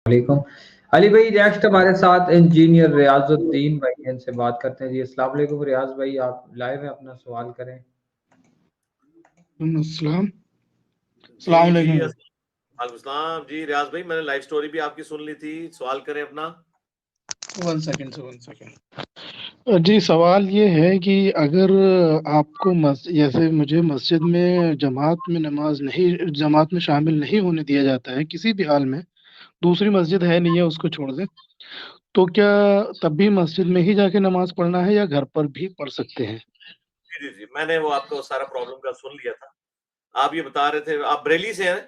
علیکم علی بھائی، نیکسٹ ہمارے ساتھ انجینئر ریاض الدین بھائی، ان سے بات کرتے ہیں جی۔ السلام علیکم ریاض بھائی، آپ لائیو ہیں، اپنا سوال کریں۔ السلام جی السلام جی علیکم۔ وعلیکم السلام جی ریاض بھائی، میں نے لائف سٹوری بھی آپ کی سن لی تھی، سوال کریں اپنا۔ 1 سیکنڈ جی، سوال یہ ہے کہ اگر آپ کو جیسے مجھے مسجد میں جماعت میں شامل نہیں ہونے دیا جاتا ہے کسی بھی حال میں، دوسری مسجد ہے نہیں ہے اس کو چھوڑ دیں، تو کیا تب بھی مسجد میں ہی جا کے نماز پڑھنا ہے یا گھر پر بھی پڑھ سکتے ہیں؟ جی جی جی، میں نے وہ آپ کو سارا پرابلم کا سن لیا تھا۔ آپ یہ بتا رہے تھے آپ بریلی سے ہیں،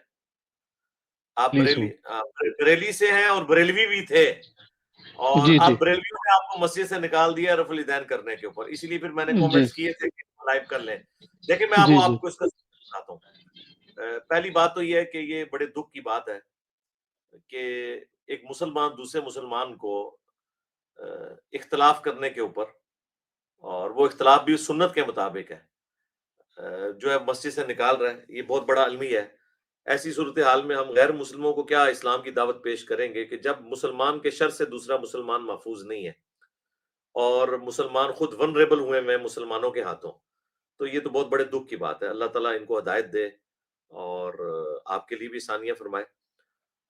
آپ بریلی سے ہیں اور بریلوی بھی تھے، اور جی جی آپ بریلویوں نے آپ کو مسجد سے نکال دیا رفع الیدین کرنے کے اوپر، اسی لیے پھر میں نے جی کومنٹس کیے تھے کہ لائیو کر لیں۔ دیکھیں میں جی آپ جی کو اس کا بتاتا ہوں۔ پہلی بات تو یہ ہے کہ یہ بڑے دکھ کی بات ہے کہ ایک مسلمان دوسرے مسلمان کو اختلاف کرنے کے اوپر، اور وہ اختلاف بھی سنت کے مطابق ہے، جو ہے مسجد سے نکال رہا ہے۔ یہ بہت بڑا المیہ ہے۔ ایسی صورتحال میں ہم غیر مسلموں کو کیا اسلام کی دعوت پیش کریں گے کہ جب مسلمان کے شر سے دوسرا مسلمان محفوظ نہیں ہے اور مسلمان خود ونریبل ہوئے ہیں مسلمانوں کے ہاتھوں، تو یہ تو بہت بڑے دکھ کی بات ہے۔ اللہ تعالیٰ ان کو ہدایت دے اور آپ کے لیے بھی ثانیہ فرمائے۔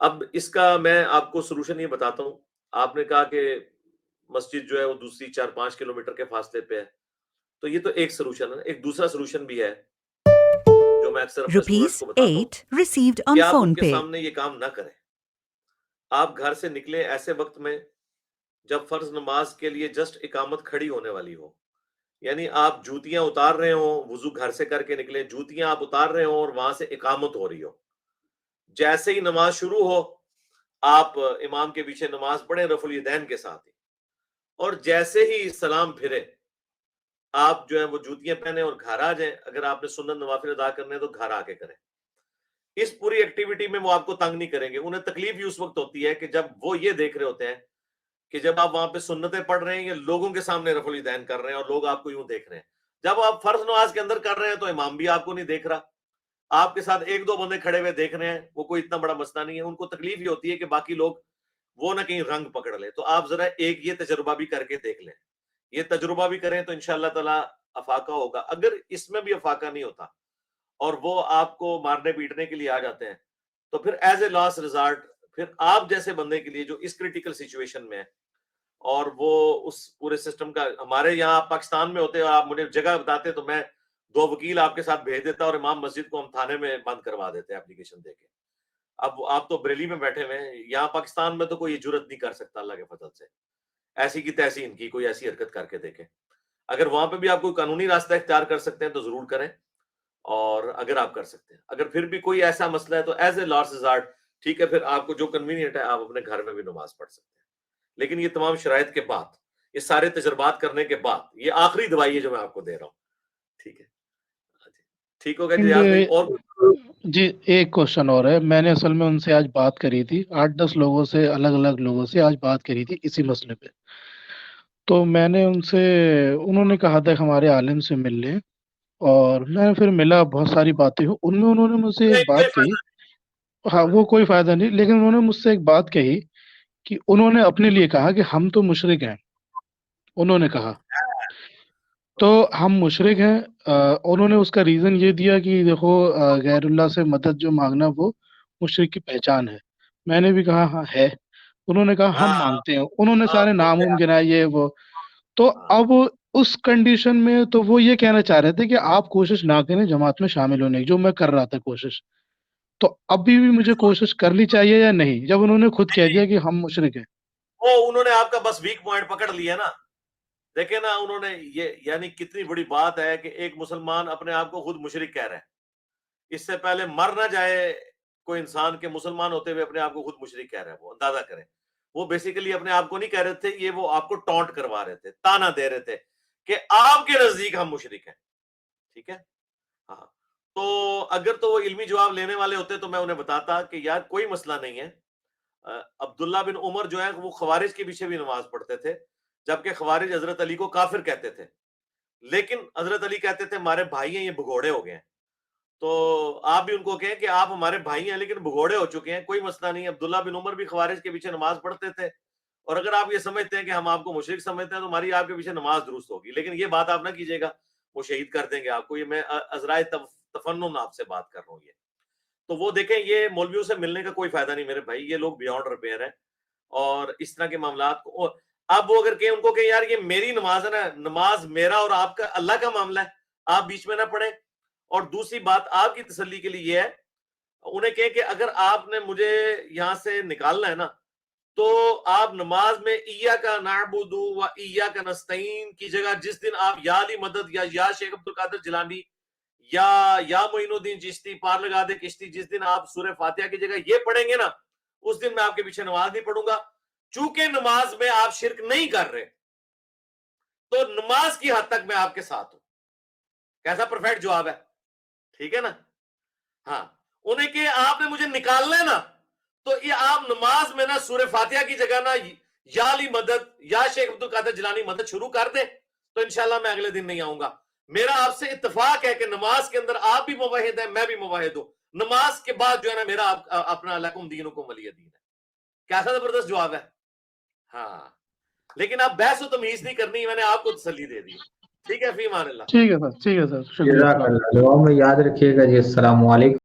اب اس کا میں آپ کو سلوشن یہ بتاتا ہوں۔ آپ نے کہا کہ مسجد جو ہے وہ دوسری 4-5 کلومیٹر کے فاصلے پہ ہے، تو یہ تو ایک سلوشن ہے۔ ایک دوسرا سلوشن بھی ہے جو میں اکثر اپنے اسٹوڈنٹس کو بتاتا ہوں کہ آپ ان کے سامنے یہ کام نہ کریں۔ آپ گھر سے نکلیں ایسے وقت میں جب فرض نماز کے لیے جسٹ اقامت کھڑی ہونے والی ہو، یعنی آپ جوتیاں اتار رہے ہوں، وضو گھر سے کر کے نکلیں، جوتیاں آپ اتار رہے ہوں اور وہاں سے اقامت ہو رہی ہو، جیسے ہی نماز شروع ہو آپ امام کے پیچھے نماز پڑھیں رفع الیدین کے ساتھ ہی، اور جیسے ہی سلام پھرے آپ جو ہے وہ جوتیاں پہنے اور گھر آ جائیں۔ اگر آپ نے سنت نوافل ادا کرنے ہیں تو گھر آ کے کریں۔ اس پوری ایکٹیویٹی میں وہ آپ کو تنگ نہیں کریں گے۔ انہیں تکلیف ہی اس وقت ہوتی ہے کہ جب وہ یہ دیکھ رہے ہوتے ہیں کہ جب آپ وہاں پہ سنتیں پڑھ رہے ہیں یا لوگوں کے سامنے رفع الیدین کر رہے ہیں اور لوگ آپ کو یوں دیکھ رہے ہیں۔ جب آپ فرض نماز کے اندر کر رہے ہیں تو امام بھی آپ کو نہیں دیکھ رہا، آپ کے ساتھ 1-2 بندے کھڑے ہوئے دیکھ رہے ہیں، وہ کوئی اتنا بڑا مسئلہ نہیں ہے۔ ان کو تکلیف یہ ہوتی ہے کہ باقی لوگ وہ نہ کہیں رنگ پکڑ لیں۔ تو آپ ذرا ایک یہ تجربہ بھی کر کے دیکھ لیں، یہ تجربہ بھی کریں تو انشاءاللہ تعالی افاقہ ہوگا۔ اگر اس میں بھی افاقہ نہیں ہوتا اور وہ آپ کو مارنے پیٹنے کے لیے آ جاتے ہیں تو پھر ایز اے لاسٹ ریزارٹ پھر آپ جیسے بندے کے لیے جو اس کریٹیکل سچویشن میں ہے اور وہ اس پورے سسٹم کا، ہمارے یہاں پاکستان میں ہوتے اور آپ مجھے جگہ بتاتے تو میں 2 وکیل آپ کے ساتھ بھیج دیتا اور امام مسجد کو ہم تھانے میں بند کروا دیتے اپلیکیشن دے کے۔ اب آپ تو بریلی میں بیٹھے ہوئے ہیں، یہاں پاکستان میں تو کوئی جرت نہیں کر سکتا اللہ کے فضل سے، ایسی کی تیسی ان کی کوئی ایسی حرکت کر کے دیکھیں۔ اگر وہاں پہ بھی آپ کوئی قانونی راستہ اختیار کر سکتے ہیں تو ضرور کریں، اور اگر آپ کر سکتے ہیں، اگر پھر بھی کوئی ایسا مسئلہ ہے تو ایز اے لاسٹ ریزارٹ ٹھیک ہے، پھر آپ کو جو کنوینئنٹ ہے آپ اپنے گھر میں بھی نماز پڑھ سکتے ہیں۔ لیکن یہ تمام شرائط کے بعد، یہ سارے تجربات کرنے کے بعد، یہ آخری دوائی ہے جو میں آپ کو دے رہا ہوں۔ ٹھیک ہے ٹھیک ہوگا جی ریاض بھائی؟ اور جی ایک کوشچن اور ہے، میں نے اصل میں ان سے آج بات کری تھی، 8-10 لوگوں سے، الگ الگ لوگوں سے آج بات کری تھی اسی مسئلے پہ، تو میں نے ان سے، انہوں نے کہا تھا کہ ہمارے عالم سے مل لیں، اور میں پھر ملا، بہت ساری باتیں ہوں ان میں، انہوں نے مجھ سے ایک کوئی بات کہی، فائدہ ہاں نہیں۔ وہ کوئی فائدہ نہیں، لیکن انہوں نے مجھ سے ایک بات کہی کہ انہوں نے اپنے لیے کہا کہ ہم تو مشرک ہیں، انہوں نے کہا تو ہم مشرک ہیں۔ انہوں نے اس کا ریزن یہ دیا کہ دیکھو غیر اللہ سے مدد جو مانگنا وہ مشرک کی پہچان ہے۔ میں نے بھی کہا ہاں ہے، انہوں نے کہا ہم مانگتے ہیں، انہوں نے سارے نام گنائے یہ وہ، تو اب اس کنڈیشن میں تو وہ یہ کہنا چاہ رہے تھے کہ آپ کوشش نہ کریں جماعت میں شامل ہونے کی، جو میں کر رہا تھا کوشش، تو ابھی بھی مجھے کوشش کرنی چاہیے یا نہیں، جب انہوں نے خود کہہ دیا کہ ہم مشرک ہیں؟ وہ انہوں نے آپ کا بس ویک پوائنٹ پکڑ لیا نا، دیکھیں نا انہوں نے یہ، یعنی کتنی بڑی بات ہے کہ ایک مسلمان اپنے آپ کو خود مشرک کہہ رہے ہیں۔ اس سے پہلے مر نہ جائے کوئی انسان کے مسلمان ہوتے ہوئے اپنے آپ کو خود مشرک کہہ رہے ہیں، وہ اندازہ کریں۔ وہ بیسیکلی اپنے آپ کو نہیں کہہ رہے تھے، یہ وہ آپ کو ٹونٹ کروا رہے تھے، تانا دے رہے تھے کہ آپ کے نزدیک ہم مشرک ہیں۔ ٹھیک ہے ہاں، تو اگر تو وہ علمی جواب لینے والے ہوتے تو میں انہیں بتاتا کہ یار کوئی مسئلہ نہیں ہے۔ عبداللہ بن عمر جو ہے وہ خوارج کے پیچھے بھی نماز پڑھتے تھے، جبکہ خوارج حضرت علی کو کافر کہتے تھے، لیکن حضرت علی کہتے تھے ہمارے بھائی ہیں، یہ بھگوڑے ہو گئے ہیں۔ تو آپ بھی ان کو کہیں کہ آپ ہمارے بھائی ہیں لیکن بھگوڑے ہو چکے ہیں, کوئی مسئلہ نہیں. عبداللہ بن عمر بھی خوارج کے پیچھے نماز پڑھتے تھے, اور اگر آپ یہ سمجھتے ہیں کہ ہم آپ کو مشرک سمجھتے ہیں تو ہماری آپ کے پیچھے نماز درست ہوگی, لیکن یہ بات آپ نہ کیجیے گا, وہ شہید کر دیں گے آپ کو. یہ میں عذرائے تفنن آپ سے بات کر رہا ہوں. یہ تو وہ دیکھیں, یہ مولویوں سے ملنے کا کوئی فائدہ نہیں میرے بھائی, یہ لوگ بیونڈ ریپیئر ہیں, اور اس طرح کے معاملات کو اب وہ اگر کہیں ان کو کہ یار یہ میری نماز ہے نا, نماز میرا اور آپ کا اللہ کا معاملہ ہے, آپ بیچ میں نہ پڑیں. اور دوسری بات آپ کی تسلی کے لیے یہ ہے, انہیں کہیں کہ اگر آپ نے مجھے یہاں سے نکالنا ہے نا, تو آپ نماز میں ایاک نعبد و ایاک نستعین کی جگہ جس دن آپ یا علی مدد یا شیخ عبد القادر جیلانی یا معین الدین چشتی پار لگا دے کشتی, جس دن آپ سورہ فاتحہ کی جگہ یہ پڑھیں گے نا, اس دن میں آپ کے پیچھے نماز نہیں پڑھوں گا. چونکہ نماز میں آپ شرک نہیں کر رہے تو نماز کی حد تک میں آپ کے ساتھ ہوں. کیسا پرفیکٹ جواب ہے, ٹھیک ہے نا. ہاں, انہیں کہ آپ نے مجھے نکالنا ہے نا, تو یہ آپ نماز میں نا سورہ فاتحہ کی جگہ نا یا علی مدد یا شیخ عبد القادر جیلانی مدد شروع کر دیں, تو انشاءاللہ میں اگلے دن نہیں آؤں گا. میرا آپ سے اتفاق ہے کہ نماز کے اندر آپ بھی موحد ہیں, میں بھی موحد ہوں. نماز کے بعد جو ہے نا میرا اپنا لکم دینکم ولی دین ہے. کیسا زبردست جواب ہے. ہاں, لیکن آپ بحث و تمیز نہیں کرنی, میں نے آپ کو تسلی دے دی. ٹھیک ہے, فی امان اللہ. ٹھیک ہے سر, ٹھیک ہے سر, شکریہ. جزاک اللہ. دعاؤں میں یاد رکھیے گا جی. السلام علیکم.